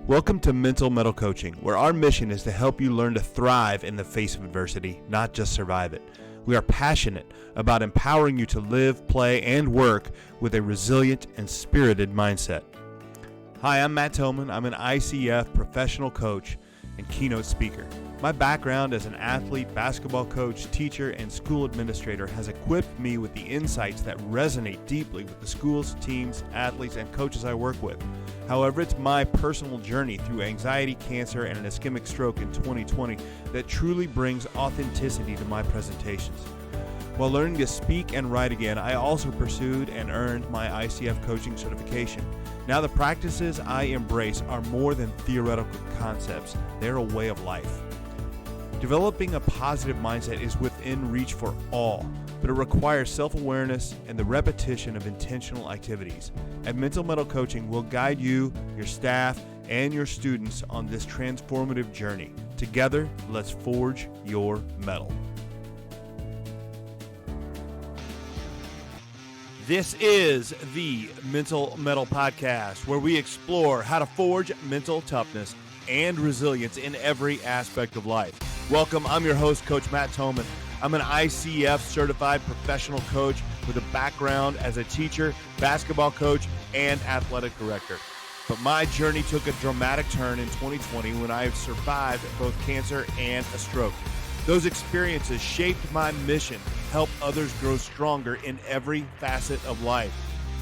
Welcome to Mental Mettle Coaching, where our mission is to help you learn to thrive in the face of adversity, not just survive it. We are passionate about empowering you to live, play, and work with a resilient and spirited mindset. Hi, I'm Matt Thomann. I'm an ICF professional coach and keynote speaker. My background as an athlete, basketball coach, teacher, and school administrator has equipped me with the insights that resonate deeply with the schools, teams, athletes, and coaches I work with. However, it's my personal journey through anxiety, cancer, and an ischemic stroke in 2020 that truly brings authenticity to my presentations. While learning to speak and write again, I also pursued and earned my ICF coaching certification. Now the practices I embrace are more than theoretical concepts. They're a way of life. Developing a positive mindset is within reach for all, but it requires self-awareness and the repetition of intentional activities. At Mental Mettle Coaching, we'll guide you, your staff, and your students on this transformative journey. Together, let's forge your mettle. This is the Mental Mettle Podcast, where we explore how to forge mental toughness and resilience in every aspect of life. Welcome, I'm your host, Coach Matt Thomann. I'm an ICF certified professional coach with a background as a teacher, basketball coach, and athletic director. But my journey took a dramatic turn in 2020 when I survived both cancer and a stroke. Those experiences shaped my mission to help others grow stronger in every facet of life.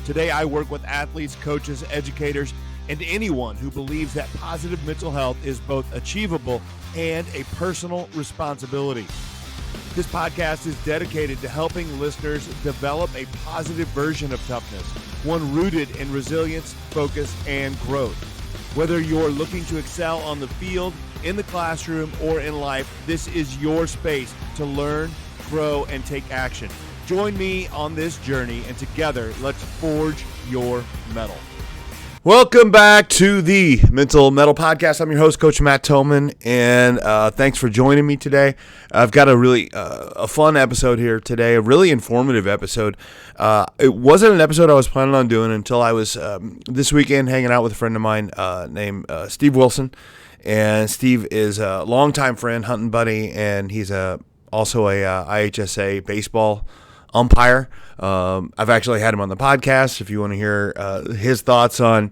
Today, I work with athletes, coaches, educators, and anyone who believes that positive mental health is both achievable and a personal responsibility. This podcast is dedicated to helping listeners develop a positive version of toughness, one rooted in resilience, focus, and growth. Whether you're looking to excel on the field, in the classroom, or in life, this is your space to learn, grow, and take action. Join me on this journey, and together, let's forge your mettle. Welcome back to the Mental Mettle Podcast. I'm your host, Coach Matt Thomann, and thanks for joining me today. I've got a really a fun episode here today, a really informative episode. It wasn't an episode I was planning on doing until I was this weekend hanging out with a friend of mine named Steve Wilson. And Steve is a longtime friend, hunting buddy, and he's also a IHSA baseball umpire. I've actually had him on the podcast. If you want to hear his thoughts on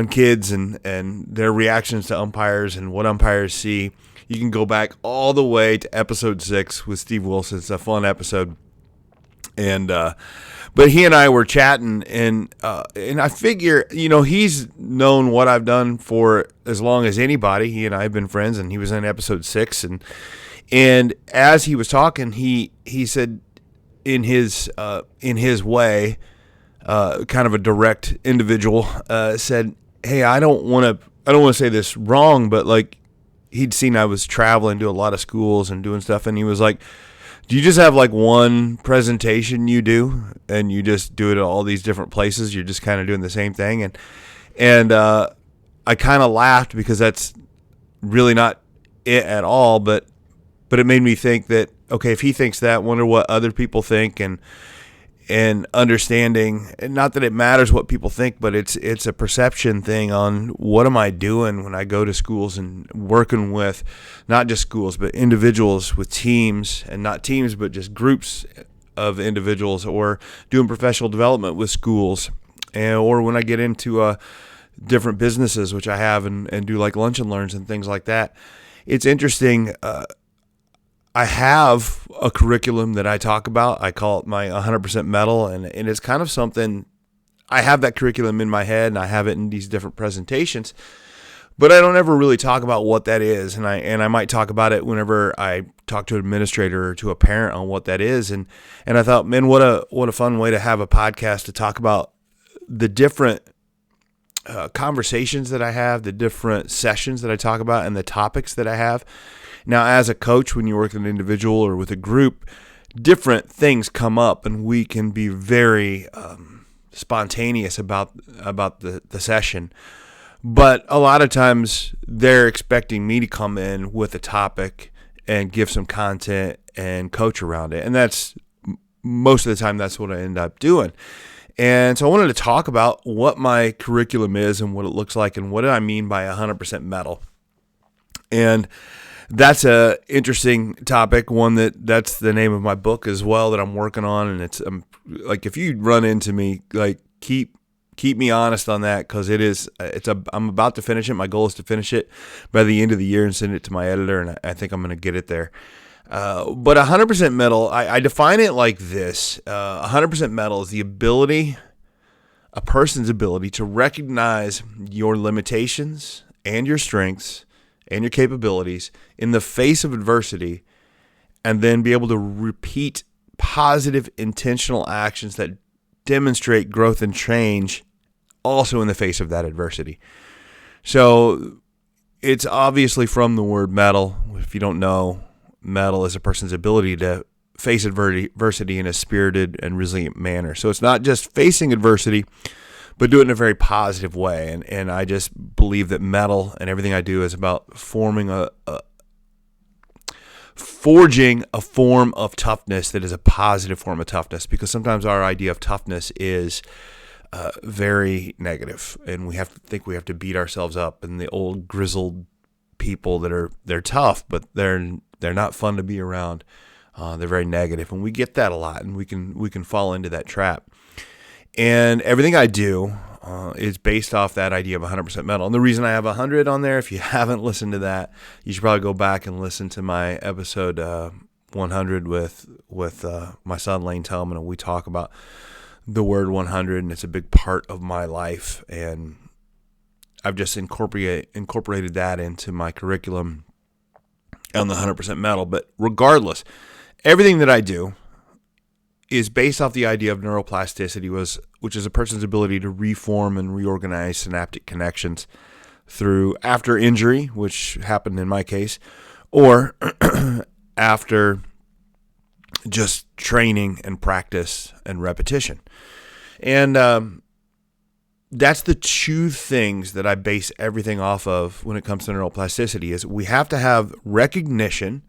kids and their reactions to umpires and what umpires see, you can go back all the way to episode 6 with Steve Wilson. It's a fun episode. And but he and I were chatting, and I figure, he's known what I've done for as long as anybody. He and I have been friends, and he was in episode 6, and as he was talking, he said, in his way, kind of a direct individual, said, "Hey, I don't want to say this wrong, but like he'd seen I was traveling to a lot of schools and doing stuff, and he was like, do you just have like one presentation you do, and you just do it at all these different places? You're just kind of doing the same thing?" And I kind of laughed because that's really not it at all, but it made me think that, okay, if he thinks that, wonder what other people think, and understanding, and not that it matters what people think, but it's a perception thing on what am I doing when I go to schools and working with not just schools, but individuals with teams, and not teams, but just groups of individuals, or doing professional development with schools, or when I get into different businesses, which I have, and do like lunch and learns and things like that. It's interesting. I have a curriculum that I talk about. I call it my 100% Mettle, and it's kind of something, I have that curriculum in my head, and I have it in these different presentations, but I don't ever really talk about what that is, and I might talk about it whenever I talk to an administrator or to a parent on what that is, and I thought, man, what a fun way to have a podcast to talk about the different conversations that I have, the different sessions that I talk about, and the topics that I have. Now, as a coach, when you work with an individual or with a group, different things come up, and we can be very spontaneous about the session. But a lot of times, they're expecting me to come in with a topic and give some content and coach around it. And that's most of the time, that's what I end up doing. And so I wanted to talk about what my curriculum is and what it looks like and what do I mean by 100% metal. And that's a interesting topic, one that's the name of my book as well that I'm working on. And it's like, if you run into me, like keep me honest on that, because I'm about to finish it. My goal is to finish it by the end of the year and send it to my editor, and I think I'm going to get it there. But 100% metal, I define it like this. 100% metal is a person's ability to recognize your limitations and your strengths and your capabilities in the face of adversity, and then be able to repeat positive, intentional actions that demonstrate growth and change also in the face of that adversity. So it's obviously from the word metal. If you don't know, metal is a person's ability to face adversity in a spirited and resilient manner. So it's not just facing adversity, but do it in a very positive way. And I just believe that metal and everything I do is about forging a form of toughness that is a positive form of toughness, because sometimes our idea of toughness is very negative, and we have to beat ourselves up, and the old grizzled people they're tough, but they're not fun to be around. They're very negative, and we get that a lot, and we can fall into that trap. And everything I do is based off that idea of 100% metal. And the reason I have 100 on there, if you haven't listened to that, you should probably go back and listen to my episode 100 with my son Lane Thomann, and we talk about the word 100, and it's a big part of my life. And I've just incorporated that into my curriculum on the 100% metal. But regardless, everything that I do is based off the idea of neuroplasticity, which is a person's ability to reform and reorganize synaptic connections after injury, which happened in my case, or after just training and practice and repetition. And that's the two things that I base everything off of when it comes to neuroplasticity. Is we have to have recognition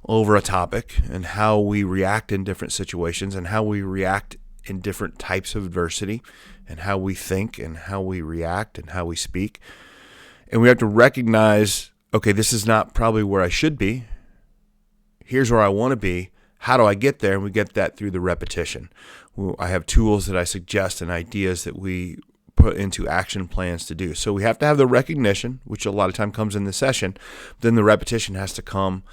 over a topic and how we react in different situations and how we react in different types of adversity and how we think and how we react and how we speak. And we have to recognize, okay, this is not probably where I should be. Here's where I want to be. How do I get there? And we get that through the repetition. I have tools that I suggest and ideas that we put into action plans to do. So we have to have the recognition, which a lot of time comes in the session. Then the repetition has to come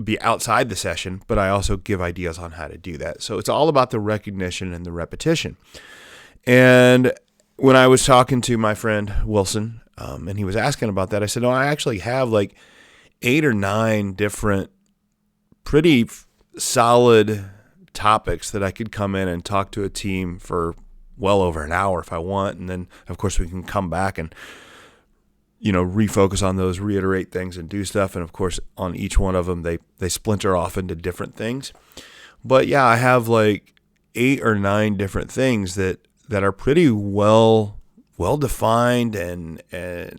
be outside the session, but I also give ideas on how to do that. So it's all about the recognition and the repetition. And when I was talking to my friend Wilson, and he was asking about that, I said, I actually have like 8 or 9 different pretty solid topics that I could come in and talk to a team for well over an hour if I want. And then, of course, we can come back and refocus on those, reiterate things and do stuff. And of course, on each one of them, they splinter off into different things. But yeah, I have like 8 or 9 different things that are pretty well defined, and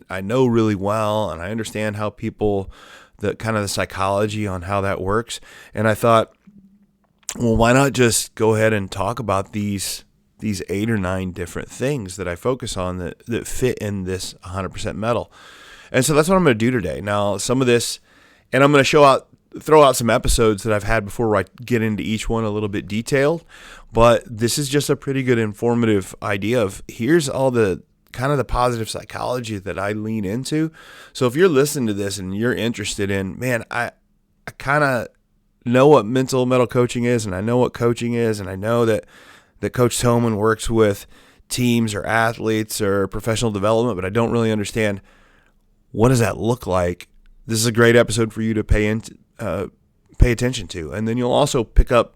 I know really well, and I understand how people, the kind of the psychology on how that works. And I thought, well, why not just go ahead and talk about these 8 or 9 different things that I focus on that fit in this 100% metal. And so that's what I'm going to do today. Now, some of this, and I'm going to throw out some episodes that I've had before where I get into each one a little bit detailed, but this is just a pretty good informative idea of here's all the kind of the positive psychology that I lean into. So if you're listening to this and you're interested in, man, I kind of know what mental metal coaching is, and I know what coaching is, and I know that Coach Thomann works with teams or athletes or professional development, but I don't really understand what does that look like. This is a great episode for you to pay attention to. And then you'll also pick up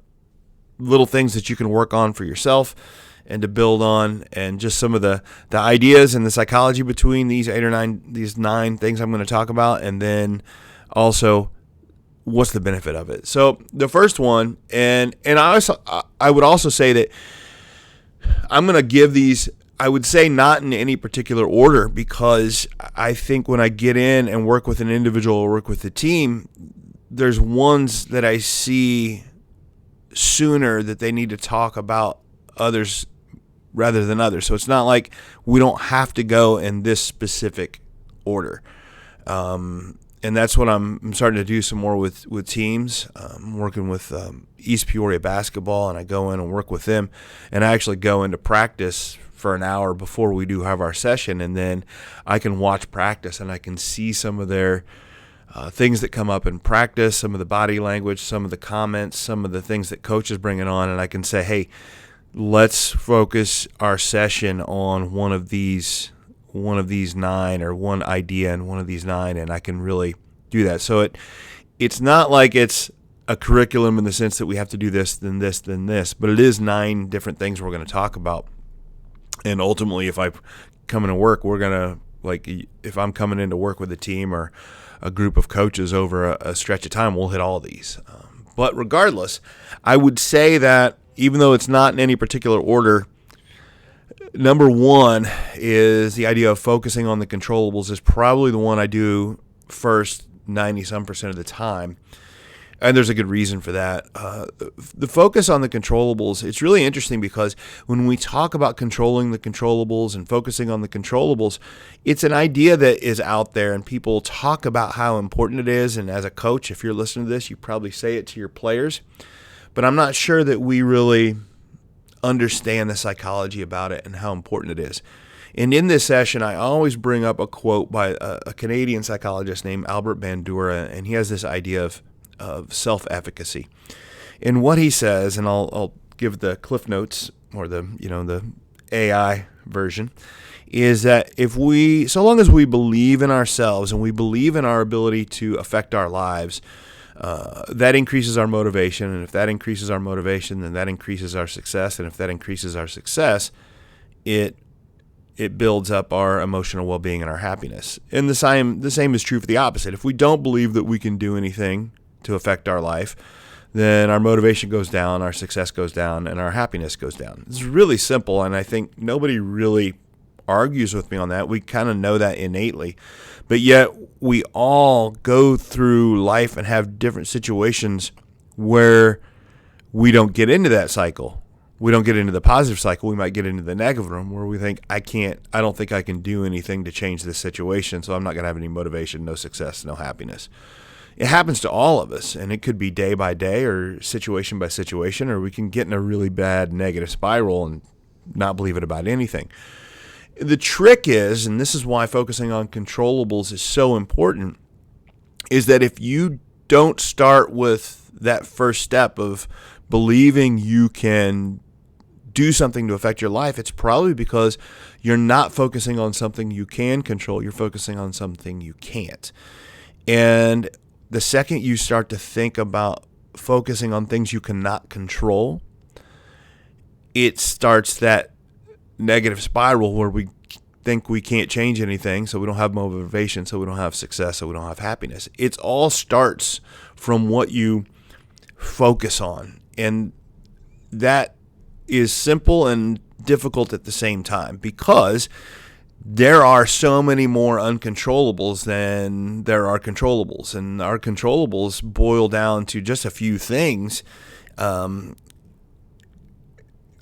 little things that you can work on for yourself and to build on, and just some of the ideas and the psychology between these 9 things I'm going to talk about, and then also what's the benefit of it. So the first one, and I would also say that I'm going to give these, I would say not in any particular order, because I think when I get in and work with an individual or work with a team, there's ones that I see sooner that they need to talk about others rather than others. So it's not like we don't have to go in this specific order. And that's what I'm starting to do some more with teams. I'm working with East Peoria basketball, and I go in and work with them. And I actually go into practice for an hour before we do have our session, and then I can watch practice, and I can see some of their things that come up in practice, some of the body language, some of the comments, some of the things that coach is bringing on, and I can say, hey, let's focus our session on one of these 9, or one idea in one of these 9, and I can really do that. So it's not like it's a curriculum in the sense that we have to do this, then this, then this, but it is 9 different things we're going to talk about. And ultimately, if I come into work, we're going to, like, if I'm coming in to work with a team or a group of coaches over a stretch of time, we'll hit all these. But regardless, I would say that even though it's not in any particular order, number 1 is the idea of focusing on the controllables is probably the one I do first 90-some% of the time. And there's a good reason for that. The focus on the controllables, it's really interesting because when we talk about controlling the controllables and focusing on the controllables, it's an idea that is out there and people talk about how important it is. And as a coach, if you're listening to this, you probably say it to your players. But I'm not sure that we really understand the psychology about it and how important it is. And in this session, I always bring up a quote by a Canadian psychologist named Albert Bandura, and he has this idea of self-efficacy. And what he says, and I'll give the Cliff Notes or the AI version, is that so long as we believe in ourselves and we believe in our ability to affect our lives, that increases our motivation, and if that increases our motivation, then that increases our success, and if that increases our success, it builds up our emotional well-being and our happiness. And the same is true for the opposite. If we don't believe that we can do anything to affect our life, then our motivation goes down, our success goes down, and our happiness goes down. It's really simple, and I think nobody really argues with me on that. We kind of know that innately. But yet we all go through life and have different situations where we don't get into that cycle. We don't get into the positive cycle. We might get into the negative one where we think, I don't think I can do anything to change this situation, so I'm not going to have any motivation, no success, no happiness. It happens to all of us, and it could be day by day or situation by situation, or we can get in a really bad negative spiral and not believe it about anything. The trick is, and this is why focusing on controllables is so important, is that if you don't start with that first step of believing you can do something to affect your life, it's probably because you're not focusing on something you can control. You're focusing on something you can't. And the second you start to think about focusing on things you cannot control, it starts that negative spiral where we think we can't change anything, so we don't have motivation, so we don't have success, so we don't have happiness. It all starts from what you focus on, and that is simple and difficult at the same time because there are so many more uncontrollables than there are controllables, and our controllables boil down to just a few things.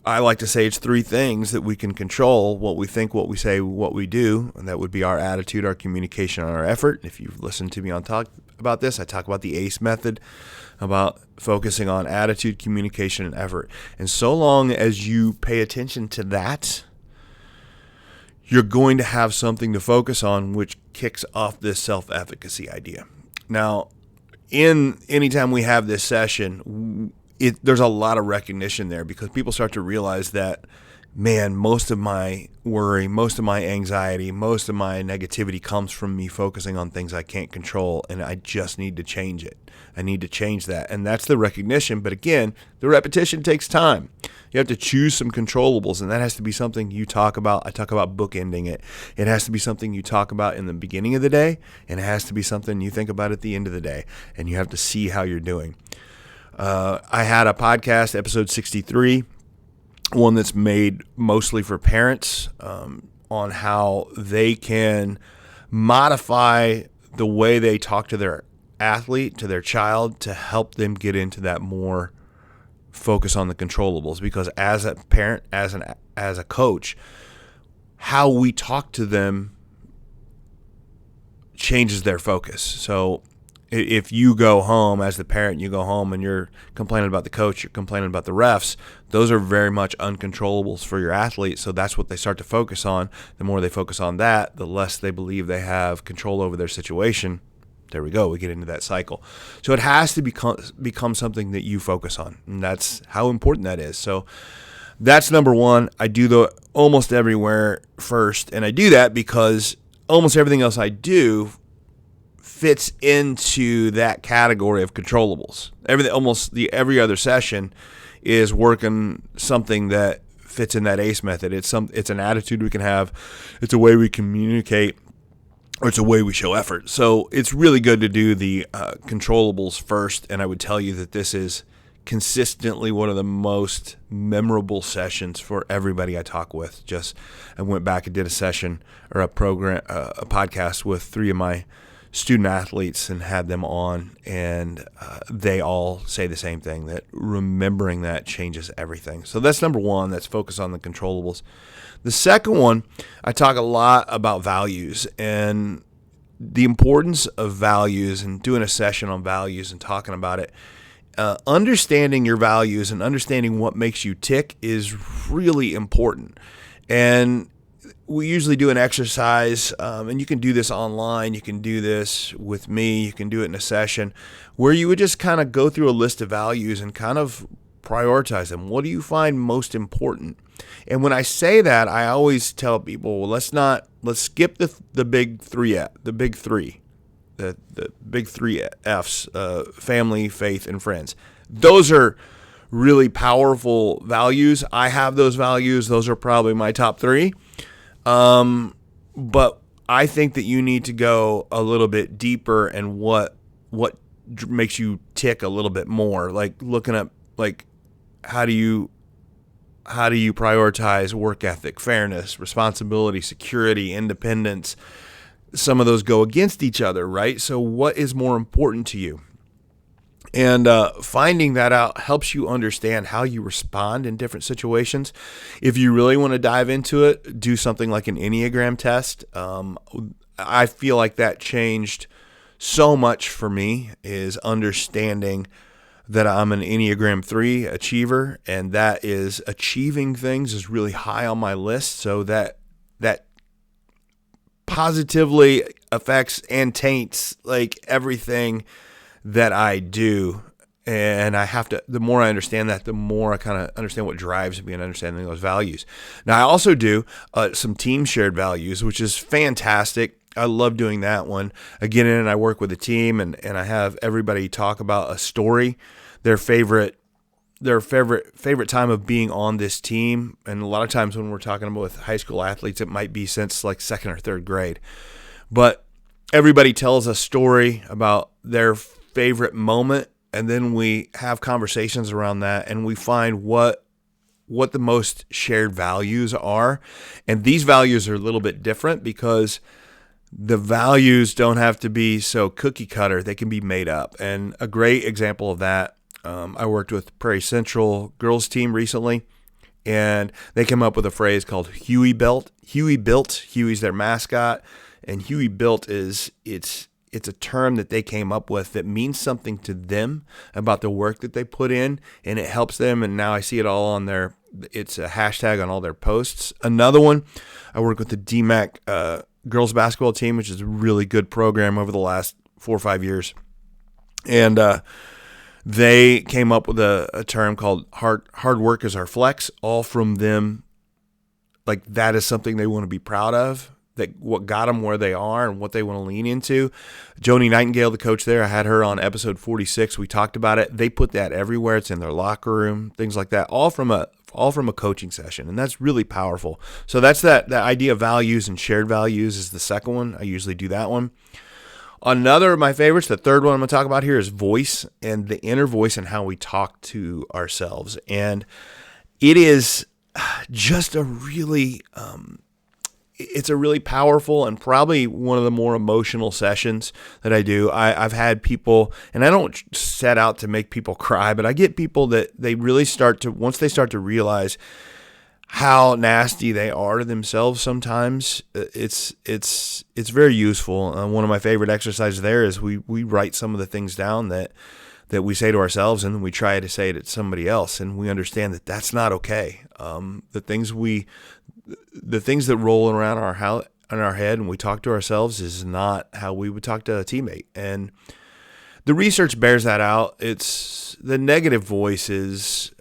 I like to say it's 3 things that we can control: what we think, what we say, what we do, and that would be our attitude, our communication, and our effort. If you've listened to me talk about this, I talk about the ACE method, about focusing on attitude, communication, and effort. And so long as you pay attention to that, you're going to have something to focus on, which kicks off this self-efficacy idea. Now, anytime we have this session, there's a lot of recognition there because people start to realize that, man, most of my worry, most of my anxiety, most of my negativity comes from me focusing on things I can't control, and I just need to change it. I need to change that. And that's the recognition. But again, the repetition takes time. You have to choose some controllables, and that has to be something you talk about. I talk about bookending it. It has to be something you talk about in the beginning of the day, and it has to be something you think about at the end of the day, and you have to see how you're doing. I had a podcast, episode 63, one that's made mostly for parents, on how they can modify the way they talk to their athlete, to their child, to help them get into that more focus on the controllables, because as a parent, as a coach, how we talk to them changes their focus. So if you go home as the parent, you go home and you're complaining about the coach, you're complaining about the refs, those are very much uncontrollables for your athlete. So that's what they start to focus on. The more they focus on that, the less they believe they have control over their situation. There we go. We get into that cycle. So it has to become something that you focus on, and that's how important that is. So that's number one. I do the almost everywhere first, and I do that because almost everything else I do fits into that category of controllables. Every other session is working something that fits in that ACE method. It's an attitude we can have. It's a way we communicate, or it's a way we show effort. So it's really good to do the controllables first, and I would tell you that this is consistently one of the most memorable sessions for everybody I talk with. I went back and did a session or a podcast with 3 of my student athletes and had them on, and they all say the same thing, that remembering that changes everything. So that's number one. That's focus on the controllables. The second one, I talk a lot about values and the importance of values, and doing a session on values and talking about it. Understanding your values and understanding what makes you tick is really important. And we usually do an exercise, and you can do this online, you can do this with me, you can do it in a session, where you would just kind of go through a list of values and kind of prioritize them. What do you find most important? And when I say that, I always tell people, well, let's skip the big three, the big three F's, family, faith, and friends. Those are really powerful values. I have those values. Those are probably my top 3. But I think that you need to go a little bit deeper, and what makes you tick a little bit more, like looking at, like, how do you prioritize work ethic, fairness, responsibility, security, independence? Some of those go against each other, right? So what is more important to you? And finding that out helps you understand how you respond in different situations. If you really want to dive into it, do something like an Enneagram test. I feel like that changed so much for me, is understanding that I'm an Enneagram 3 achiever, and that is achieving things is really high on my list. So that positively affects and taints like everything that I do. And the more I understand that, the more I kind of understand what drives me and understanding those values. Now, I also do some team shared values, which is fantastic. I love doing that one. I get in and I work with a team, and I have everybody talk about a story, their favorite time of being on this team. And a lot of times when we're talking about with high school athletes, it might be since like 2nd or 3rd grade. But everybody tells a story about their favorite moment, and then we have conversations around that, and we find what the most shared values are. And these values are a little bit different, because the values don't have to be so cookie cutter. They can be made up. And a great example of that, I worked with Prairie Central girls team recently, and they came up with a phrase called Huey Built. Huey's their mascot, and Huey Built it's a term that they came up with that means something to them about the work that they put in, and it helps them. And now I see it all on it's a hashtag on all their posts. Another one, I work with the DMAC girls basketball team, which is a really good program over the last 4 or 5 years. And they came up with a term called hard work is our flex, all from them. Like, that is something they want to be proud of, that what got them where they are and what they want to lean into. Joni Nightingale, the coach there, I had her on episode 46. We talked about it. They put that everywhere. It's in their locker room, things like that, all from a coaching session. And that's really powerful. So that's that idea of values and shared values is the second one. I usually do that one. Another of my favorites, the third one I'm going to talk about here, is voice, and the inner voice and how we talk to ourselves. And it is just a really it's a really powerful and probably one of the more emotional sessions that I do. I've had people, and I don't set out to make people cry, but I get people that they really once they start to realize how nasty they are to themselves sometimes, it's very useful. One of my favorite exercises there is we write some of the things down that we say to ourselves, and we try to say it to somebody else, and we understand that that's not okay. The things that roll around in our head and we talk to ourselves is not how we would talk to a teammate. And the research bears that out. It's the negative voices,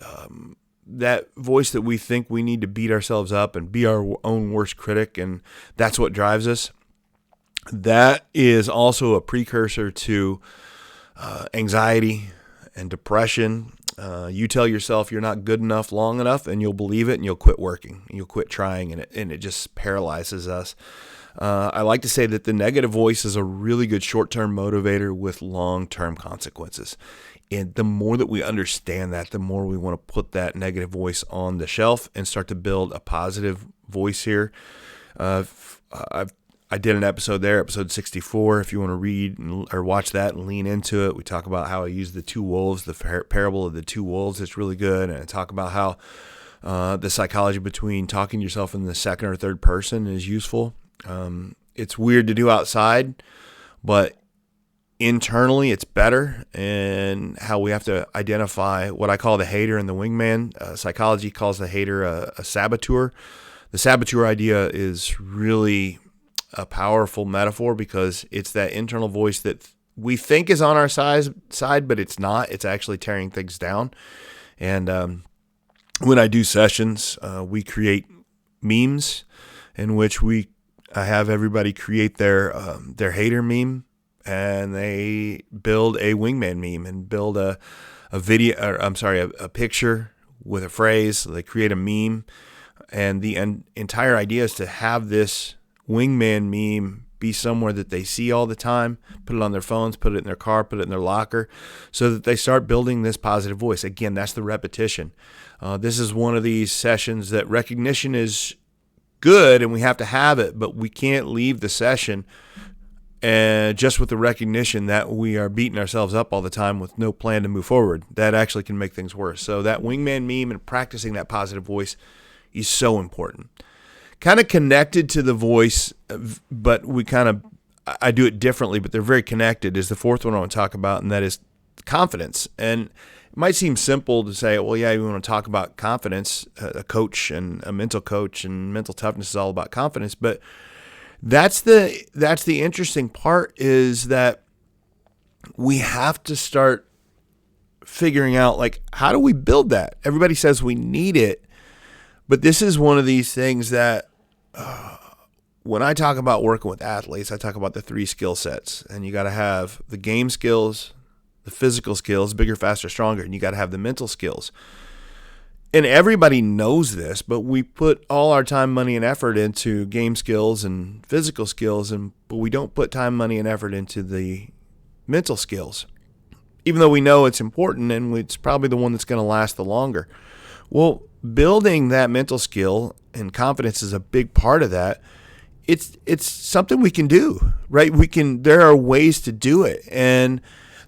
that voice that we think we need to beat ourselves up and be our own worst critic, and that's what drives us. That is also a precursor to anxiety and depression. You tell yourself you're not good enough long enough, and you'll believe it, and you'll quit working, and you'll quit trying, and it just paralyzes us. I like to say that the negative voice is a really good short-term motivator with long-term consequences. And the more that we understand that, the more we want to put that negative voice on the shelf and start to build a positive voice here. I did an episode there, episode 64. If you want to read or watch that and lean into it, we talk about how I use the two wolves, the parable of the two wolves. It's really good. And I talk about how the psychology between talking to yourself in the second or third person is useful. It's weird to do outside, but internally it's better, and how we have to identify what I call the hater and the wingman. Psychology calls the hater a saboteur. The saboteur idea is really a powerful metaphor because it's that internal voice that we think is on our side, but it's not. It's actually tearing things down. And when I do sessions, we create memes in which I have everybody create their hater meme, and they build a wingman meme and build a picture with a phrase. They create a meme, and the entire idea is to have this wingman meme be somewhere that they see all the time, put it on their phones, put it in their car, put it in their locker, so that they start building this positive voice. Again, that's the repetition. This is one of these sessions that recognition is good and we have to have it, but we can't leave the session just with the recognition that we are beating ourselves up all the time with no plan to move forward. That actually can make things worse. So that wingman meme and practicing that positive voice is so important. Kind of connected to the voice, but I do it differently, but they're very connected, is the fourth one I want to talk about, and that is confidence. And it might seem simple to say, well, yeah, you want to talk about confidence. A coach and a mental coach and mental toughness is all about confidence, but that's the interesting part, is that we have to start figuring out, like, how do we build that? Everybody says we need it, but this is one of these things that when I talk about working with athletes, I talk about the 3 skill sets, and you got to have the game skills, the physical skills, bigger, faster, stronger, and you got to have the mental skills. And everybody knows this, but we put all our time, money, and effort into game skills and physical skills, but we don't put time, money, and effort into the mental skills, even though we know it's important and it's probably the one that's going to last the longer. Well, building that mental skill and confidence is a big part of that. It's something we can do, right? There are ways to do it, and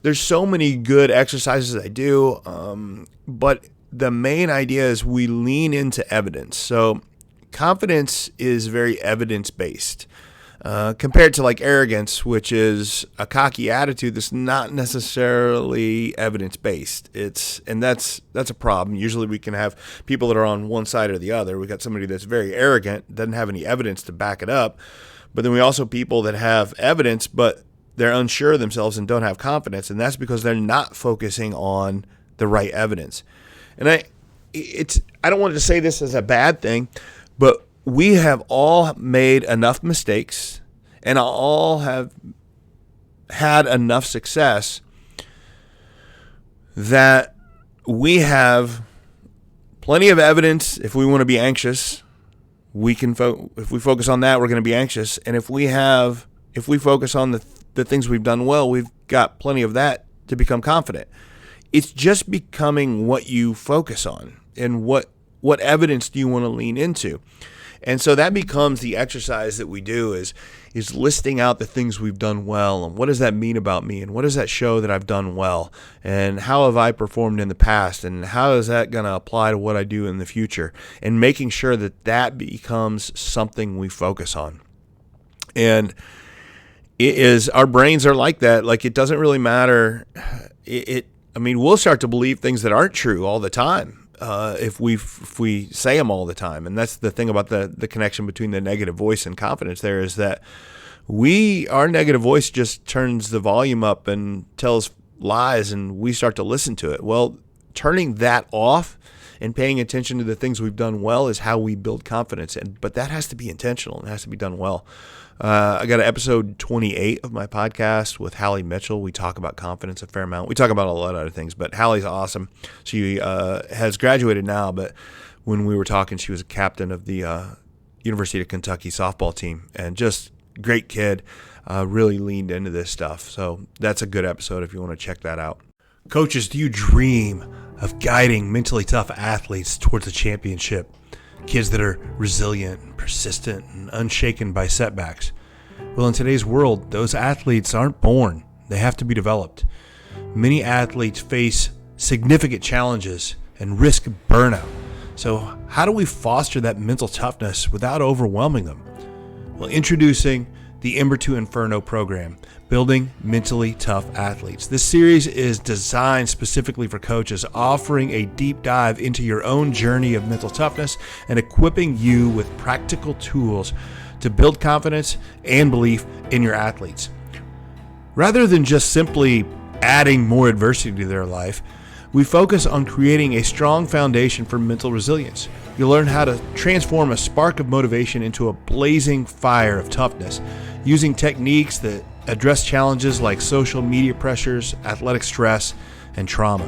there's so many good exercises I do, but the main idea is we lean into evidence. So confidence is very evidence-based compared to like arrogance, which is a cocky attitude that's not necessarily evidence-based. And that's a problem. Usually we can have people that are on one side or the other. We got somebody that's very arrogant, doesn't have any evidence to back it up. But then we also people that have evidence, but they're unsure of themselves and don't have confidence. And that's because they're not focusing on the right evidence. And I don't want to say this as a bad thing, but we have all made enough mistakes and all have had enough success that we have plenty of evidence. If we want to be anxious, we can if we focus on that, we're going to be anxious. And if we focus on the things we've done well, we've got plenty of that to become confident. It's just becoming what you focus on and what evidence do you want to lean into. And so that becomes the exercise that we do is listing out the things we've done well, and what does that mean about me, and what does that show that I've done well, and how have I performed in the past, and how is that going to apply to what I do in the future, and making sure that that becomes something we focus on. And it is, our brains are like that. Like, it doesn't really matter. We'll start to believe things that aren't true all the time. If we say them all the time. And that's the thing about the connection between the negative voice and confidence there, is that our negative voice just turns the volume up and tells lies, and we start to listen to it. Well, turning that off and paying attention to the things we've done well is how we build confidence. But that has to be intentional and has to be done well. I got an episode 28 of my podcast with Hallie Mitchell. We talk about confidence a fair amount. We talk about a lot of other things, but Hallie's awesome. She has graduated now, but when we were talking, she was a captain of the University of Kentucky softball team, and just great kid, really leaned into this stuff. So that's a good episode if you want to check that out. Coaches, do you dream of guiding mentally tough athletes towards a championship? Kids that are resilient, persistent, and unshaken by setbacks. Well, in today's world, those athletes aren't born. They have to be developed. Many athletes face significant challenges and risk burnout. So how do we foster that mental toughness without overwhelming them? Well, introducing the Ember to Inferno program, Building Mentally Tough Athletes. This series is designed specifically for coaches, offering a deep dive into your own journey of mental toughness and equipping you with practical tools to build confidence and belief in your athletes. Rather than just simply adding more adversity to their life, we focus on creating a strong foundation for mental resilience. You'll learn how to transform a spark of motivation into a blazing fire of toughness, using techniques that address challenges like social media pressures, athletic stress, and trauma.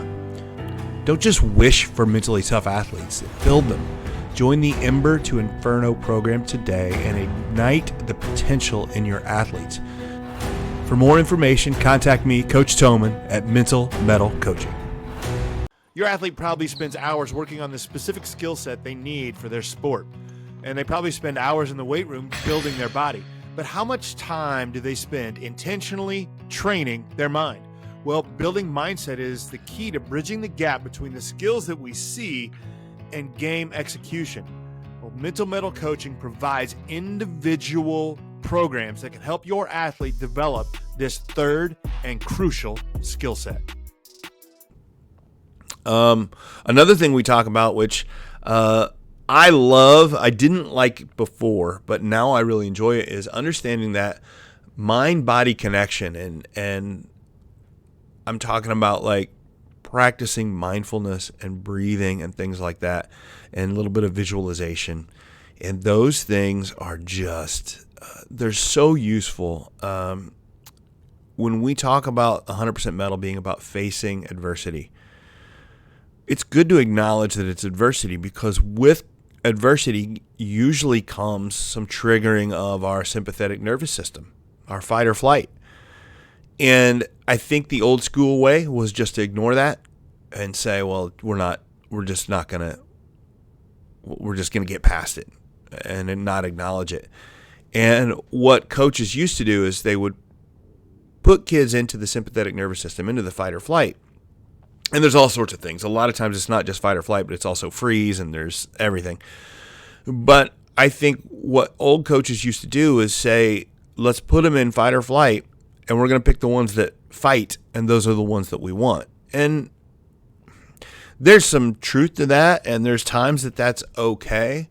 Don't just wish for mentally tough athletes, build them. Join the Ember to Inferno program today and ignite the potential in your athletes. For more information, contact me, Coach Thomann, at Mental Mettle Coaching. Your athlete probably spends hours working on the specific skill set they need for their sport, and they probably spend hours in the weight room building their body. But how much time do they spend intentionally training their mind? Well, building mindset is the key to bridging the gap between the skills that we see and game execution. Well, Mental Mettle Coaching provides individual programs that can help your athlete develop this third and crucial skill set. Another thing we talk about, which I didn't like before, but now I really enjoy it, is understanding that mind-body connection. And I'm talking about like practicing mindfulness and breathing and things like that, and a little bit of visualization. And those things are just, they're so useful. When we talk about 100% Mettle being about facing adversity, it's good to acknowledge that it's adversity, because with adversity usually comes some triggering of our sympathetic nervous system, our fight or flight. And I think the old school way was just to ignore that and say, well, we're just going to get past it and not acknowledge it. And what coaches used to do is they would put kids into the sympathetic nervous system, into the fight or flight. And there's all sorts of things. A lot of times it's not just fight or flight, but it's also freeze, and there's everything. But I think what old coaches used to do is say, let's put them in fight or flight, and we're going to pick the ones that fight, and those are the ones that we want. And there's some truth to that, and there's times that that's okay.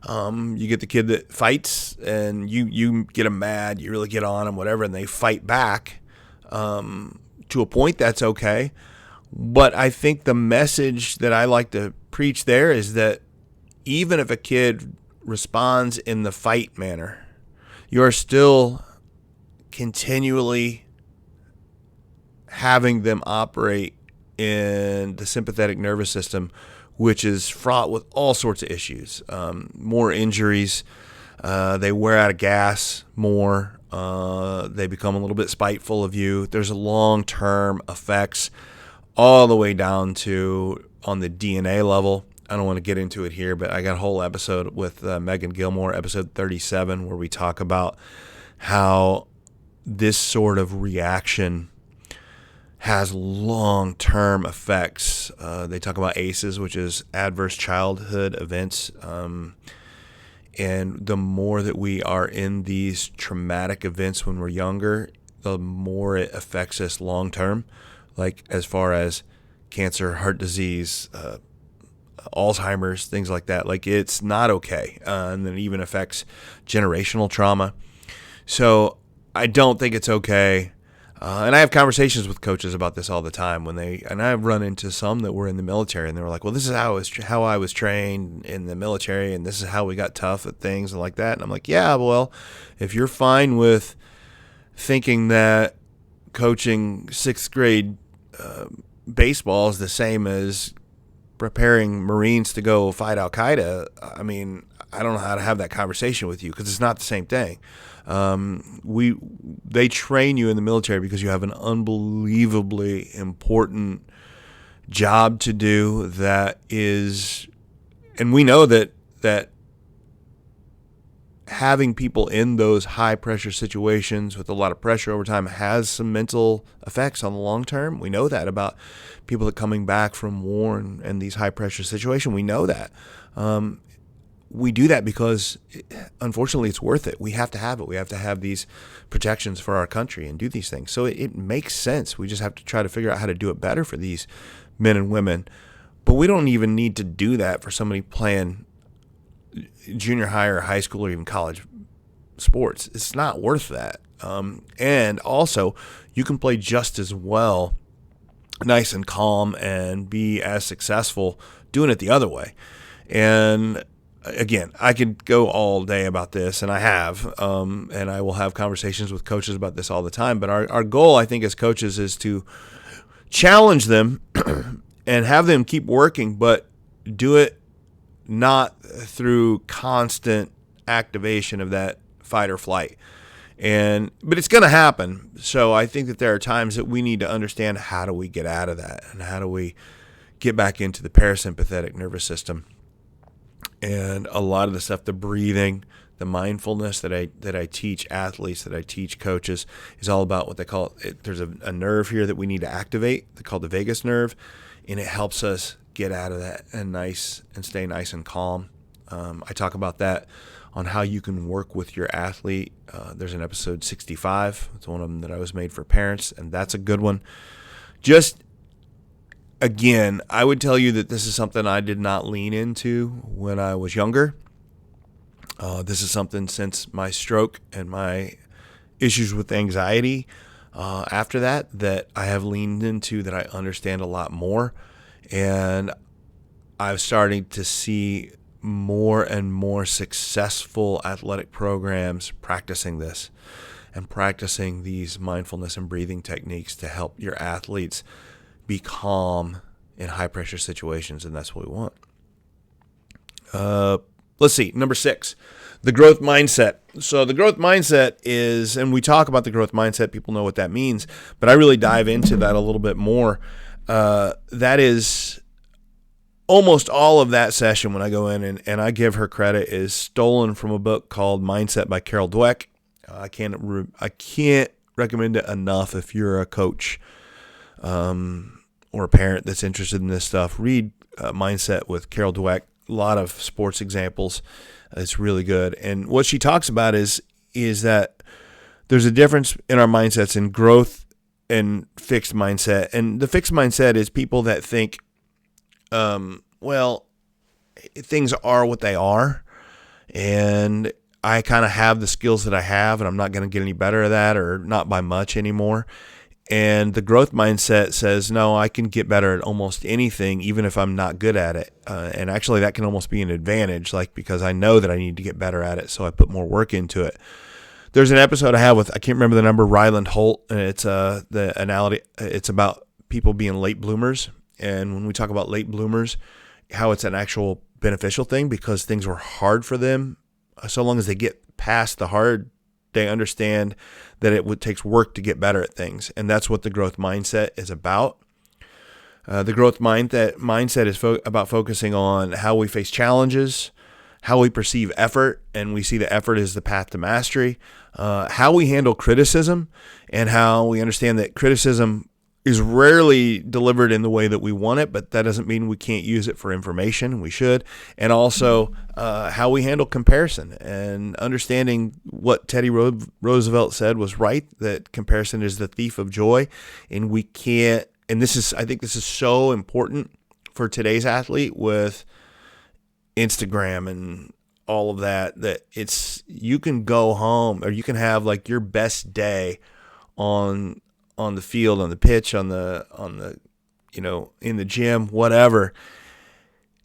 You get the kid that fights, and you get them mad, you really get on them, whatever, and they fight back. To a point, that's okay. But I think the message that I like to preach there is that even if a kid responds in the fight manner, you are still continually having them operate in the sympathetic nervous system, which is fraught with all sorts of issues. More injuries, they wear out of gas more, they become a little bit spiteful of you. There's long-term effects all the way down to on the DNA level. I don't want to get into it here, but I got a whole episode with Megan Gilmore, episode 37, where we talk about how this sort of reaction has long-term effects. They talk about ACEs, which is adverse childhood events. And the more that we are in these traumatic events when we're younger, the more it affects us long-term, like as far as cancer, heart disease, Alzheimer's, things like that. Like, it's not okay. And then it even affects generational trauma. So I don't think it's okay. And I have conversations with coaches about this all the time and I've run into some that were in the military, and they were like, well, this is how I was trained in the military, and this is how we got tough at things and like that. And I'm like, yeah, well, if you're fine with thinking that coaching sixth grade baseball is the same as preparing Marines to go fight Al-Qaeda, I mean, I don't know how to have that conversation with you, because it's not the same thing. They train you in the military because you have an unbelievably important job to do that is, and we know that having people in those high pressure situations with a lot of pressure over time has some mental effects on the long term. We know that about people that coming back from war and these high pressure situations. We know that. We do that because, unfortunately, it's worth it. We have to have it. We have to have these protections for our country and do these things. So it makes sense. We just have to try to figure out how to do it better for these men and women. But we don't even need to do that for somebody playing junior high or high school or even college sports. It's not worth that. And also, you can play just as well, nice and calm, and be as successful doing it the other way. And again, I could go all day about this, and I have, and I will have conversations with coaches about this all the time. But our goal, I think, as coaches is to challenge them and have them keep working, but do it not through constant activation of that fight or flight. But it's going to happen. So I think that there are times that we need to understand, how do we get out of that, and how do we get back into the parasympathetic nervous system. And a lot of the stuff, the breathing, the mindfulness that I teach athletes, that I teach coaches, is all about what they call it. There's a nerve here that we need to activate. They call the vagus nerve, and it helps us get out of that and stay nice and calm. I talk about that on how you can work with your athlete. There's an episode 65. It's one of them that I was made for parents, and that's a good one. Just again, I would tell you that this is something I did not lean into when I was younger. This is something since my stroke and my issues with anxiety after that I have leaned into, that I understand a lot more. And I'm starting to see more and more successful athletic programs practicing this and practicing these mindfulness and breathing techniques to help your athletes be calm in high pressure situations, and that's what we want. Let's see, number 6, the growth mindset. So the growth mindset is, and we talk about the growth mindset, people know what that means, but I really dive into that a little bit more. That is almost all of that session when I go in, and I give her credit, is stolen from a book called Mindset by Carol Dweck. I can't recommend it enough if you're a coach or a parent that's interested in this stuff. Read Mindset with Carol Dweck. A lot of sports examples. It's really good. And what she talks about is that there's a difference in our mindsets in growth and fixed mindset. And the fixed mindset is people that think, well, things are what they are, and I kind of have the skills that I have, and I'm not going to get any better at that, or not by much anymore. And the growth mindset says, no, I can get better at almost anything, even if I'm not good at it. And actually, that can almost be an advantage, because I know that I need to get better at it, so I put more work into it. There's an episode I have with, I can't remember the number, Ryland Holt, and it's the analogy. It's about people being late bloomers. And when we talk about late bloomers, how it's an actual beneficial thing, because things were hard for them. So long as they get past the hard, they understand that takes work to get better at things. And that's what the growth mindset is about. The growth mindset is about focusing on how we face challenges, how we perceive effort, and we see the effort as the path to mastery, how we handle criticism, and how we understand that criticism is rarely delivered in the way that we want it, but that doesn't mean we can't use it for information. We should. And also how we handle comparison and understanding what Teddy Roosevelt said was right, that comparison is the thief of joy. And we can't, and I think this is so important for today's athlete with Instagram and all of that you can go home or you can have like your best day on the field, on the pitch, on the in the gym, whatever.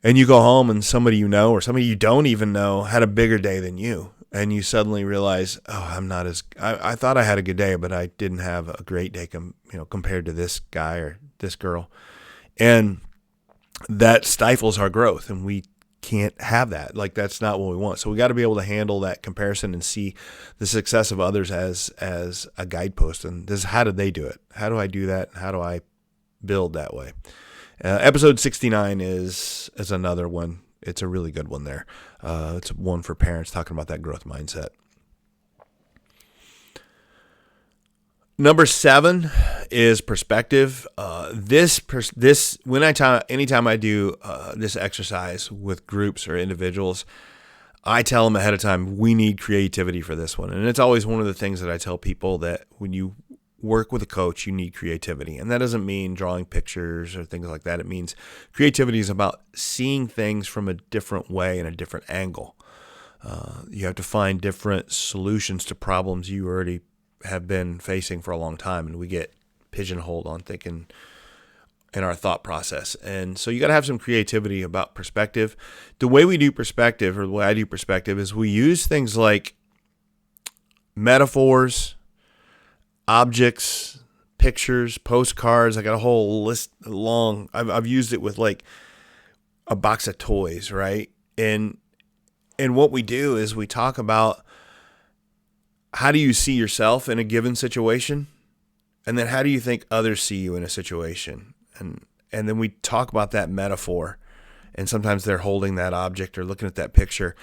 And you go home and somebody you know or somebody you don't even know had a bigger day than you. And you suddenly realize, I thought I had a good day, but I didn't have a great day compared to this guy or this girl. And that stifles our growth, and we can't have that. Like, that's not what we want. So we got to be able to handle that comparison and see the success of others as a guidepost. And this is, how did they do it? How do I do that? How do I build that way? Episode 69 is another one. It's a really good one there. It's one for parents talking about that growth mindset. Number 7 is perspective. Anytime I do this exercise with groups or individuals, I tell them ahead of time, we need creativity for this one. And it's always one of the things that I tell people, that when you work with a coach, you need creativity. And that doesn't mean drawing pictures or things like that. It means creativity is about seeing things from a different way and a different angle. You have to find different solutions to problems you already have been facing for a long time, and we get pigeonholed on thinking in our thought process. And so you got to have some creativity about perspective. The way we do perspective, or the way I do perspective, is we use things like metaphors, objects, pictures, postcards. I got a whole list long. I've used it with like a box of toys, right? And what we do is we talk about, how do you see yourself in a given situation? And then how do you think others see you in a situation? And then we talk about that metaphor. And sometimes they're holding that object or looking at that picture.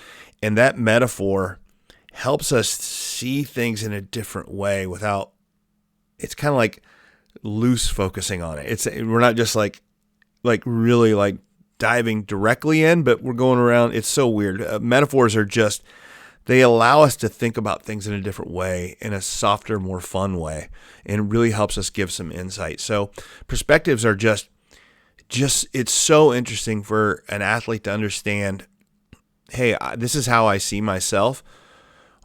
And that metaphor helps us see things in a different way without, it's kind of like loose focusing on it. We're not just like really like diving directly in, but we're going around. It's so weird. Metaphors are just, they allow us to think about things in a different way, in a softer, more fun way, and it really helps us give some insight. So perspectives are just it's so interesting for an athlete to understand, hey, this is how I see myself,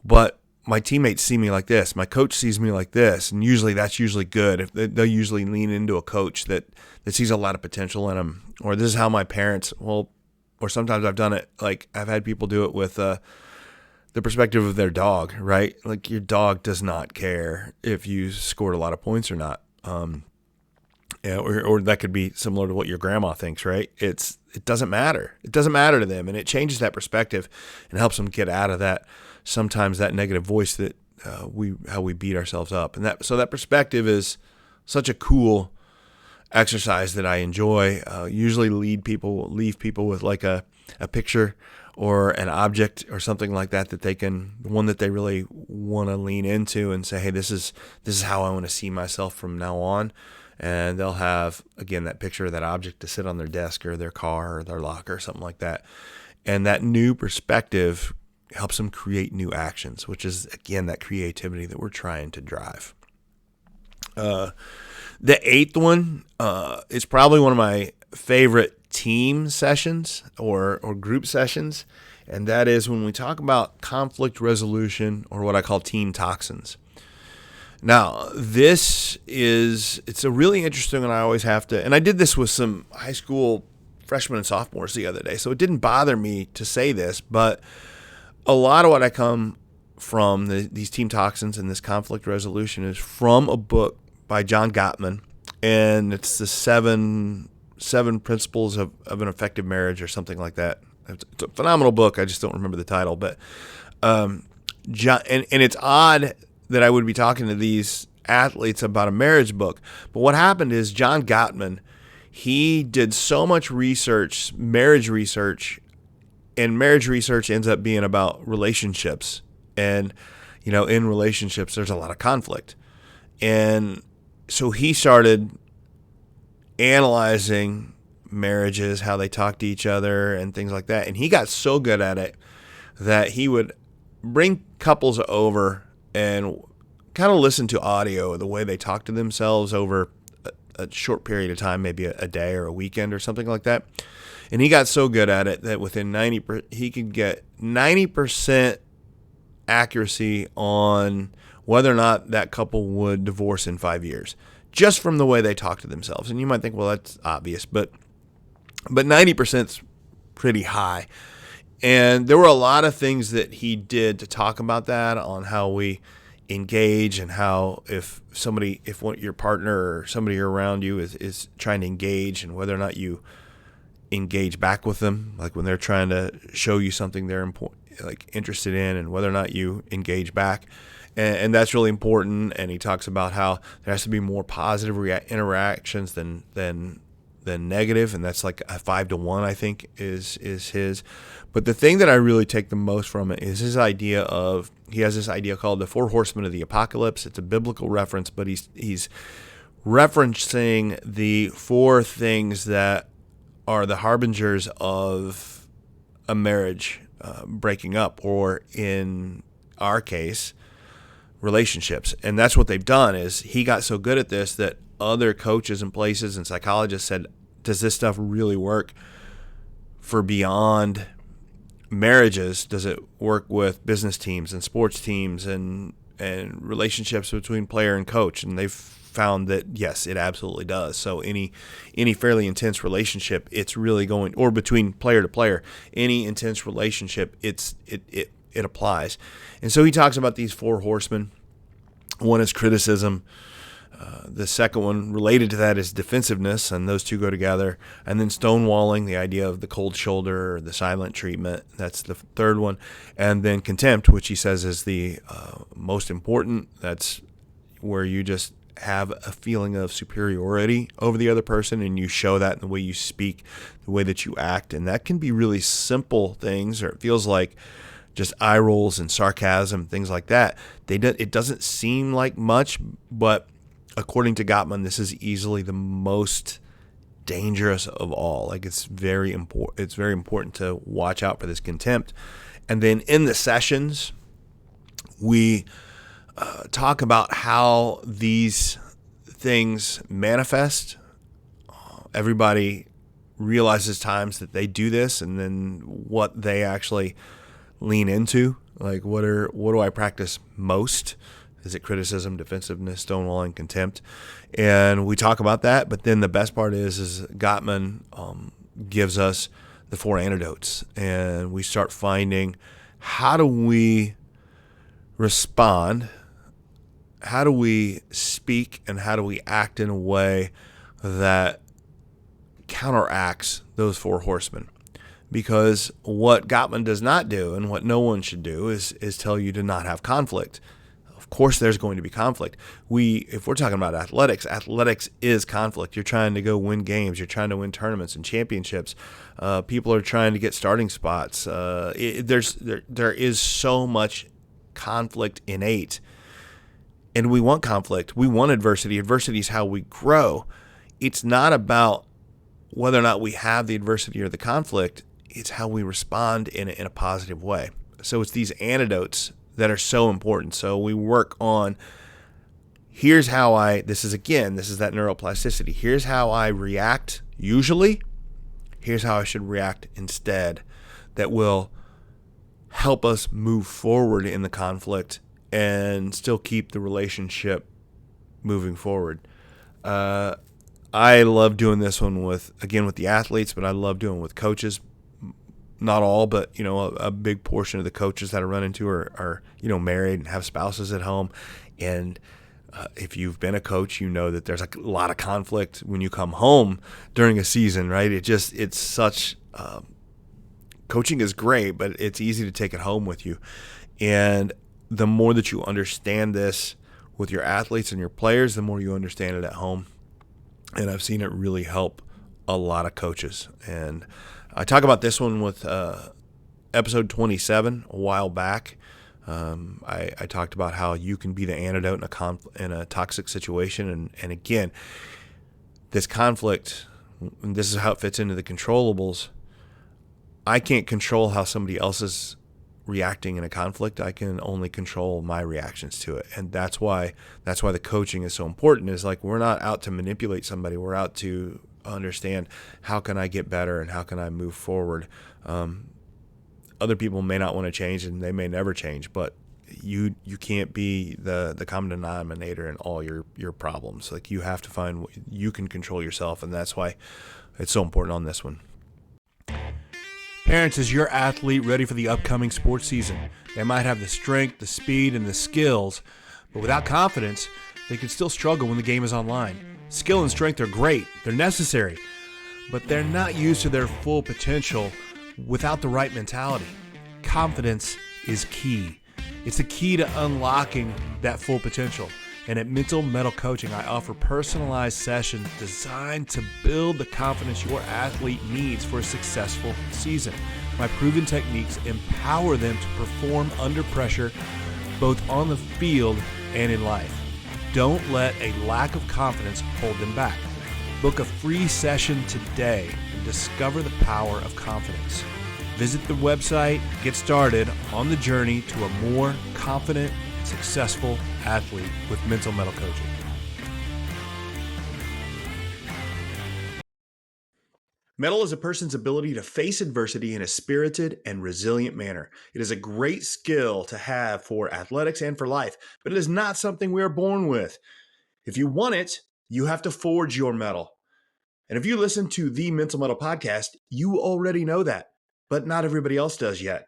but my teammates see me like this. My coach sees me like this, and that's usually good. They'll usually lean into a coach that sees a lot of potential in them, or this is how my parents, or sometimes I've done it, like I've had people do it with the perspective of their dog, right? Like, your dog does not care if you scored a lot of points or not. Or that could be similar to what your grandma thinks, right? It doesn't matter. It doesn't matter to them. And it changes that perspective and helps them get out of that, sometimes that negative voice that how we beat ourselves up. And so that perspective is such a cool exercise that I enjoy. Usually leave people with like a picture or an object or something like that one that they really want to lean into and say, hey, this is how I want to see myself from now on. And they'll have, again, that picture of that object to sit on their desk or their car or their locker or something like that. And that new perspective helps them create new actions, which is, again, that creativity that we're trying to drive. The 8th one is probably one of my favorite team sessions or group sessions, and that is when we talk about conflict resolution, or what I call team toxins. Now, it's a really interesting one. I always have to, and I did this with some high school freshmen and sophomores the other day, so it didn't bother me to say this, but a lot of what I come from these team toxins and this conflict resolution is from a book by John Gottman, and it's the seven principles of an effective marriage or something like that. It's a phenomenal book. I just don't remember the title, but John, and it's odd that I would be talking to these athletes about a marriage book. But what happened is John Gottman, he did so much research, marriage research, and marriage research ends up being about relationships. And, in relationships, there's a lot of conflict. And so he started analyzing marriages, how they talk to each other and things like that. And he got so good at it that he would bring couples over and kind of listen to audio, the way they talk to themselves over a short period of time, maybe a day or a weekend or something like that. And he got so good at it that within he could get 90% accuracy on whether or not that couple would divorce in 5 years, just from the way they talk to themselves. And you might think, well, that's obvious, but 90% is pretty high. And there were a lot of things that he did to talk about that, on how we engage, and how if your partner or somebody around you is trying to engage, and whether or not you engage back with them, like when they're trying to show you something they're interested in, and whether or not you engage back. And that's really important. And he talks about how there has to be more positive interactions than negative, and that's like a 5-to-1, I think, is his. But the thing that I really take the most from it is he has this idea called the 4 Horsemen of the Apocalypse. It's a biblical reference, but he's referencing the 4 things that are the harbingers of a marriage breaking up, or in our case, relationships. And that's what they've done. Is he got so good at this that other coaches and places and psychologists said, does this stuff really work for beyond marriages? Does it work with business teams and sports teams and relationships between player and coach? And they've found that, yes, it absolutely does. So any fairly intense relationship, it's really going, or between player to player, any intense relationship, it applies. And so he talks about these 4 horsemen. One is criticism. The second one related to that is defensiveness, and those two go together. And then stonewalling, the idea of the cold shoulder or the silent treatment. That's the third one. And then contempt, which he says is the most important. That's where you just have a feeling of superiority over the other person, and you show that in the way you speak, the way that you act. And that can be really simple things, or it feels like just eye rolls and sarcasm, things like that. It doesn't seem like much, but according to Gottman, this is easily the most dangerous of all. Like, it's very important. It's very important to watch out for this contempt. And then in the sessions, we talk about how these things manifest. Everybody realizes times that they do this, and then what they actually lean into. Like, what do I practice most? Is it criticism, defensiveness, stonewalling, contempt? And we talk about that. But then the best part is Gottman gives us the 4 antidotes, and we start finding, how do we respond? How do we speak, and how do we act in a way that counteracts those 4 horsemen? Because what Gottman does not do, and what no one should do, is tell you to not have conflict. Of course, there's going to be conflict. If we're talking about athletics is conflict. You're trying to go win games. You're trying to win tournaments and championships. People are trying to get starting spots. There is so much conflict innate, and we want conflict. We want adversity. Adversity is how we grow. It's not about whether or not we have the adversity or the conflict. It's how we respond in a positive way. So it's these antidotes that are so important. So we work on, this is that neuroplasticity. Here's how I react usually. Here's how I should react instead. That will help us move forward in the conflict and still keep the relationship moving forward. I love doing this one with the athletes, but I love doing it with coaches. Not all, but a big portion of the coaches that I run into are married and have spouses at home. And if you've been a coach, you know that there's a lot of conflict when you come home during a season, right? It's such coaching is great, but it's easy to take it home with you. And the more that you understand this with your athletes and your players, the more you understand it at home. And I've seen it really help a lot of coaches. And I talk about this one with episode 27 a while back. I talked about how you can be the antidote in a toxic situation. And again, this conflict, and this is how it fits into the controllables. I can't control how somebody else is reacting in a conflict. I can only control my reactions to it. And that's why the coaching is so important. Is like, we're not out to manipulate somebody. We're out to understand, how can I get better and how can I move forward? Other people may not want to change, and they may never change, but you can't be the common denominator in all your problems. Like, you have to find what you can control yourself, and that's why it's so important on this one. Parents, is your athlete ready for the upcoming sports season? They might have the strength, the speed, and the skills, but without confidence, they can still struggle when the game is online. Skill and strength are great. They're necessary, but they're not used to their full potential without the right mentality. Confidence is key. It's the key to unlocking that full potential. And at Mental Mettle Coaching, I offer personalized sessions designed to build the confidence your athlete needs for a successful season. My proven techniques empower them to perform under pressure, both on the field and in life. Don't let a lack of confidence hold them back. Book a free session today and discover the power of confidence. Visit the website, get started on the journey to a more confident, successful athlete with Mental Mettle Coaching. Mettle is a person's ability to face adversity in a spirited and resilient manner. It is a great skill to have for athletics and for life, but it is not something we are born with. If you want it, you have to forge your mettle. And if you listen to the Mental Mettle Podcast, you already know that, but not everybody else does yet.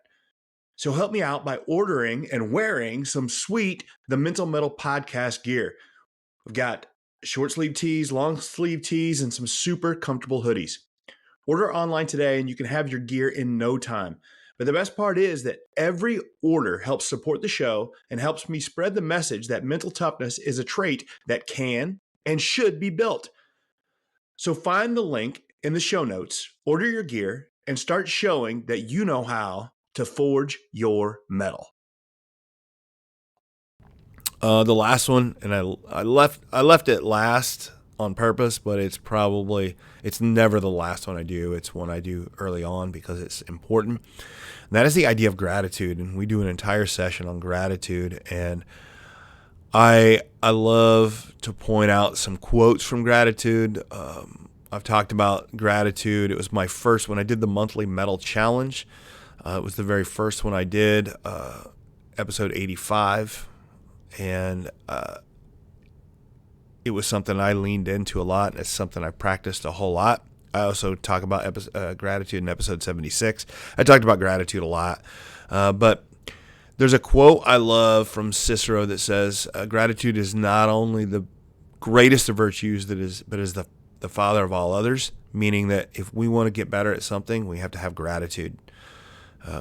So help me out by ordering and wearing some sweet The Mental Mettle Podcast gear. We've got short sleeve tees, long sleeve tees, and some super comfortable hoodies. Order online today and you can have your gear in no time. But the best part is that every order helps support the show and helps me spread the message that mental toughness is a trait that can and should be built. So find the link in the show notes, order your gear, and start showing that you know how to forge your mettle. The last one, and I left it last on purpose, but it's never the last one I do. It's one I do early on because it's important. And that is the idea of gratitude, and we do an entire session on gratitude. And I love to point out some quotes from gratitude. I've talked about gratitude. It was my first when I did the monthly Mettle Challenge. It was the very first one I did, episode 85, and it was something I leaned into a lot, and it's something I practiced a whole lot. I also talk about gratitude in episode 76. I talked about gratitude a lot, but there's a quote I love from Cicero that says, gratitude is not only the greatest of virtues but is the father of all others, meaning that if we want to get better at something, we have to have gratitude.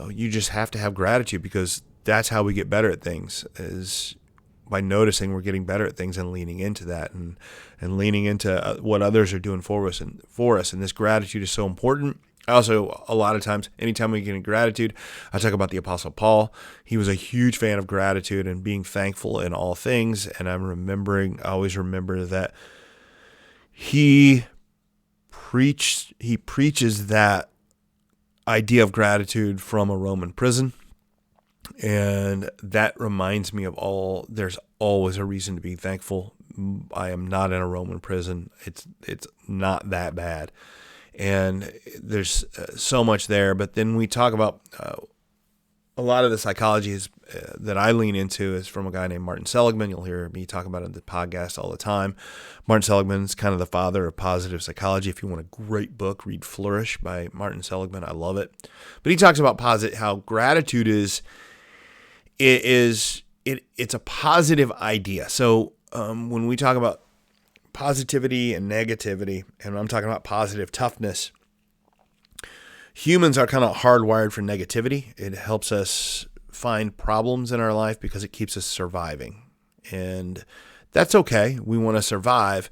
You just have to have gratitude because that's how we get better at things, is by noticing we're getting better at things and leaning into that and leaning into what others are doing for us. And this gratitude is so important. Also, a lot of times, anytime we get in gratitude, I talk about the Apostle Paul. He was a huge fan of gratitude and being thankful in all things. And I always remember that he preaches that idea of gratitude from a Roman prison. And that reminds me of there's always a reason to be thankful. I am not in a Roman prison. It's not that bad. And there's so much there. But then we talk about a lot of the psychology that I lean into is from a guy named Martin Seligman. You'll hear me talk about it in the podcast all the time. Martin Seligman is kind of the father of positive psychology. If you want a great book, read Flourish by Martin Seligman. I love it. But he talks about how gratitude is it's a positive idea. So when we talk about positivity and negativity, and I'm talking about positive toughness, humans are kind of hardwired for negativity. It helps us find problems in our life because it keeps us surviving. And that's okay. We want to survive.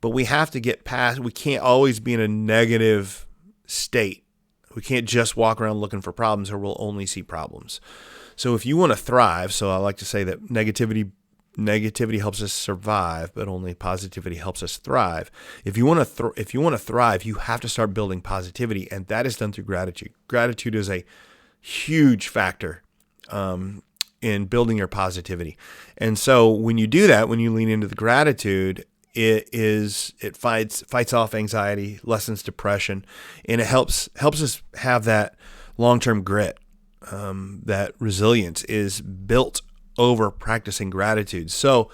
But we have to get past, we can't always be in a negative state. We can't just walk around looking for problems, or we'll only see problems. So if you want to thrive, so I like to say that negativity helps us survive, but only positivity helps us thrive. If you want to thrive, you have to start building positivity, and that is done through gratitude. Gratitude is a huge factor in building your positivity. And so when you do that, when you lean into the gratitude, it fights off anxiety, lessens depression, and it helps us have that long-term grit. That resilience is built over practicing gratitude. So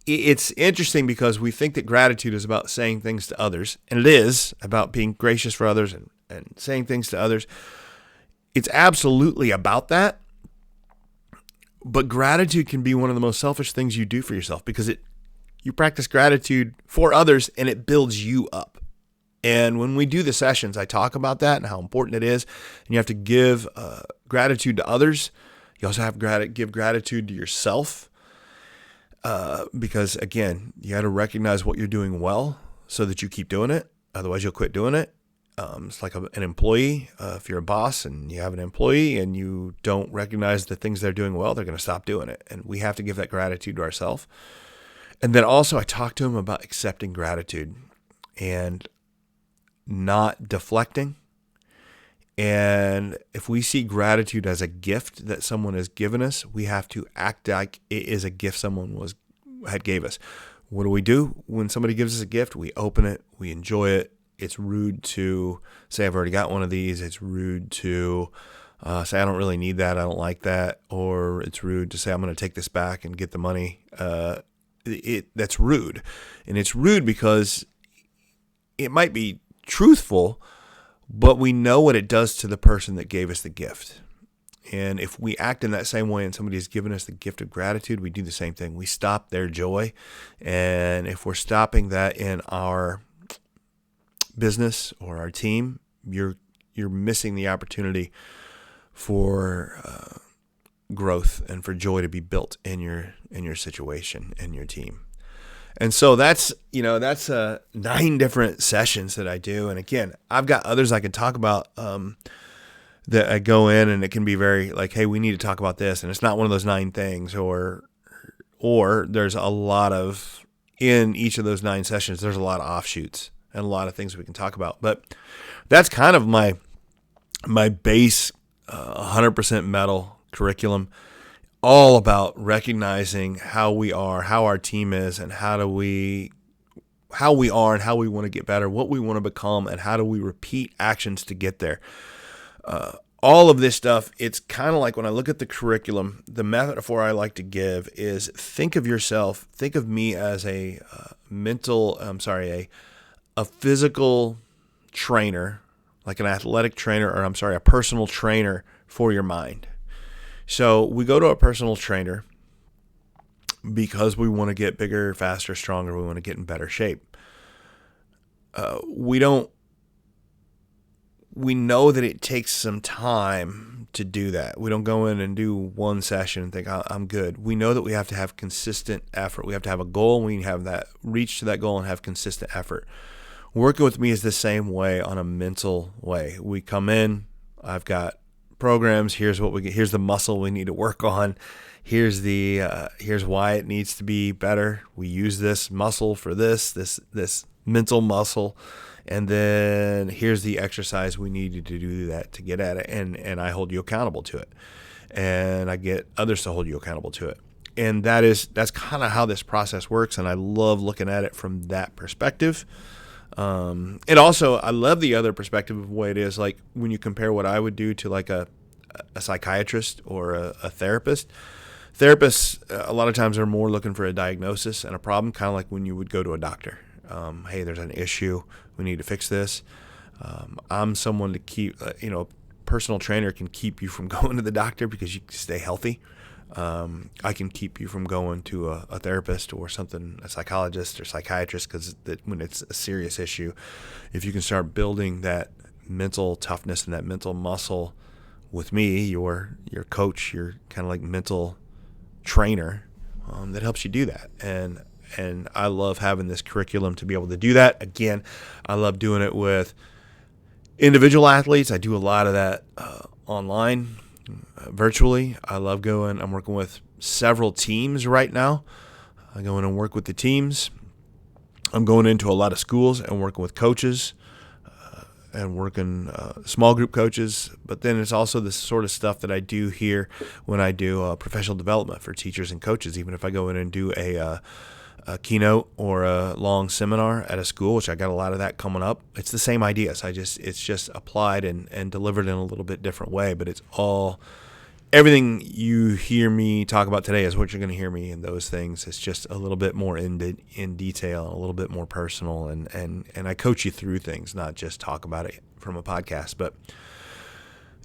it's interesting because we think that gratitude is about saying things to others, and it is about being gracious for others and saying things to others. It's absolutely about that. But gratitude can be one of the most selfish things you do for yourself, because you practice gratitude for others and it builds you up. And when we do the sessions, I talk about that and how important it is. And you have to give gratitude to others. You also have to give gratitude to yourself, because, again, you got to recognize what you're doing well so that you keep doing it. Otherwise, you'll quit doing it. It's like an employee. If you're a boss and you have an employee and you don't recognize the things they're doing well, they're going to stop doing it. And we have to give that gratitude to ourselves. And then also I talk to them about accepting gratitude and not deflecting. And if we see gratitude as a gift that someone has given us, we have to act like it is a gift someone had gave us. What do we do when somebody gives us a gift? We open it, we enjoy it. It's rude to say, I've already got one of these. It's rude to say, I don't really need that. I don't like that. Or it's rude to say, I'm going to take this back and get the money. That's rude. And it's rude because it might be truthful, but we know what it does to the person that gave us the gift. And if we act in that same way and somebody has given us the gift of gratitude, we do the same thing. We stop their joy. And if we're stopping that in our business or our team, you're missing the opportunity for growth and for joy to be built in your situation and your team. And so that's 9 different sessions that I do. And again, I've got others I can talk about that I go in, and it can be very like, hey, we need to talk about this. And it's not one of those 9 things, or there's a lot of, in each of those 9 sessions, there's a lot of offshoots and a lot of things we can talk about. But that's kind of my base 100% metal curriculum, all about recognizing how we are, how our team is, and how we are and how we want to get better, what we want to become, and how do we repeat actions to get there. All of this stuff, it's kind of like when I look at the curriculum, the metaphor I like to give is think of me as a physical trainer, like an athletic trainer, a personal trainer for your mind. So we go to a personal trainer because we want to get bigger, faster, stronger. We want to get in better shape. We know that it takes some time to do that. We don't go in and do one session and think, I'm good. We know that we have to have consistent effort. We have to have a goal. And we have that reach to that goal and have consistent effort. Working with me is the same way on a mental way. We come in, I've got programs. Here's what we get. Here's the muscle we need to work on. Here's why it needs to be better. We use this muscle for this mental muscle. And then here's the exercise we need to do that to get at it. And I hold you accountable to it. And I get others to hold you accountable to it. And that's kind of how this process works. And I love looking at it from that perspective. And also I love the other perspective of the way it is, like when you compare what I would do to like a psychiatrist or a therapist. Therapists a lot of times are more looking for a diagnosis and a problem, kind of like when you would go to a doctor. Hey, there's an issue. We need to fix this. I'm someone to keep, personal trainer can keep you from going to the doctor because you stay healthy. I can keep you from going to a therapist or something, a psychologist or psychiatrist, because when it's a serious issue, if you can start building that mental toughness and that mental muscle with me, your coach, your kind of like mental trainer, that helps you do that. And and I love having this curriculum to be able to do that. Again, I love doing it with individual athletes. I do a lot of that online, virtually. I'm working with several teams right now. I go in and work with the teams. I'm going into a lot of schools and working with coaches and working small group coaches. But then it's also the sort of stuff that I do here when I do professional development for teachers and coaches. Even if I go in and do a keynote or a long seminar at a school, which I got a lot of that coming up, it's the same ideas. It's just applied and delivered in a little bit different way. But it's all, everything you hear me talk about today is what you're going to hear me in those things. It's just a little bit more in detail, a little bit more personal, and I coach you through things, not just talk about it from a podcast. But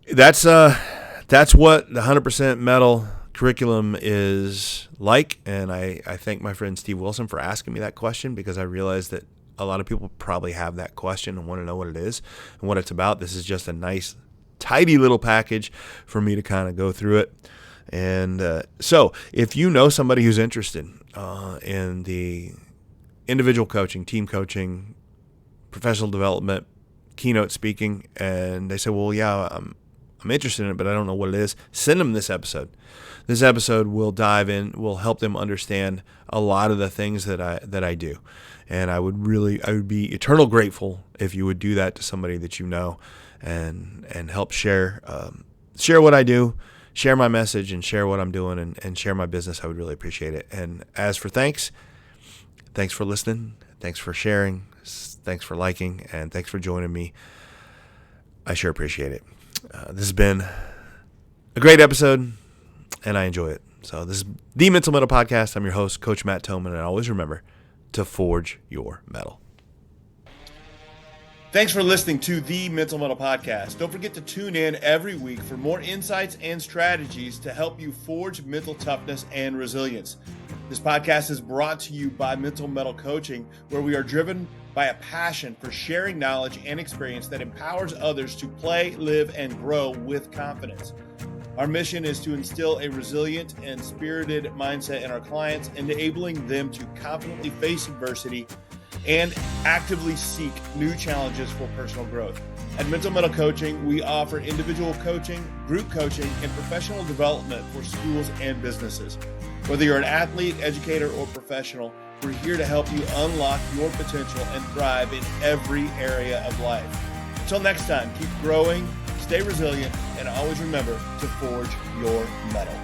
that's what the 100% Mettle curriculum is like, and I thank my friend Steve Wilson for asking me that question, because I realized that a lot of people probably have that question and want to know what it is and what it's about. This is just a nice, tidy little package for me to kind of go through it. And so if you know somebody who's interested in the individual coaching, team coaching, professional development, keynote speaking, and they say, well, yeah, I'm interested in it, but I don't know what it is, send them this episode. This episode will dive in, will help them understand a lot of the things that I do. And I would be eternal grateful if you would do that to somebody that you know, and help share what I do, share my message, and share what I'm doing, and share my business. I would really appreciate it. And as for thanks for listening, thanks for sharing, thanks for liking, and thanks for joining me. I sure appreciate it. This has been a great episode, and I enjoy it. So this is the Mental Mettle Podcast. I'm your host, Coach Matt Thomann, and always remember to forge your mettle. Thanks for listening to the Mental Mettle Podcast. Don't forget to tune in every week for more insights and strategies to help you forge mental toughness and resilience. This podcast is brought to you by Mental Mettle Coaching, where we are driven by a passion for sharing knowledge and experience that empowers others to play, live, and grow with confidence. Our mission is to instill a resilient and spirited mindset in our clients, enabling them to confidently face adversity and actively seek new challenges for personal growth. At Mental Mettle Coaching, we offer individual coaching, group coaching, and professional development for schools and businesses. Whether you're an athlete, educator, or professional, we're here to help you unlock your potential and thrive in every area of life. Until next time, keep growing, stay resilient, and always remember to forge your mettle.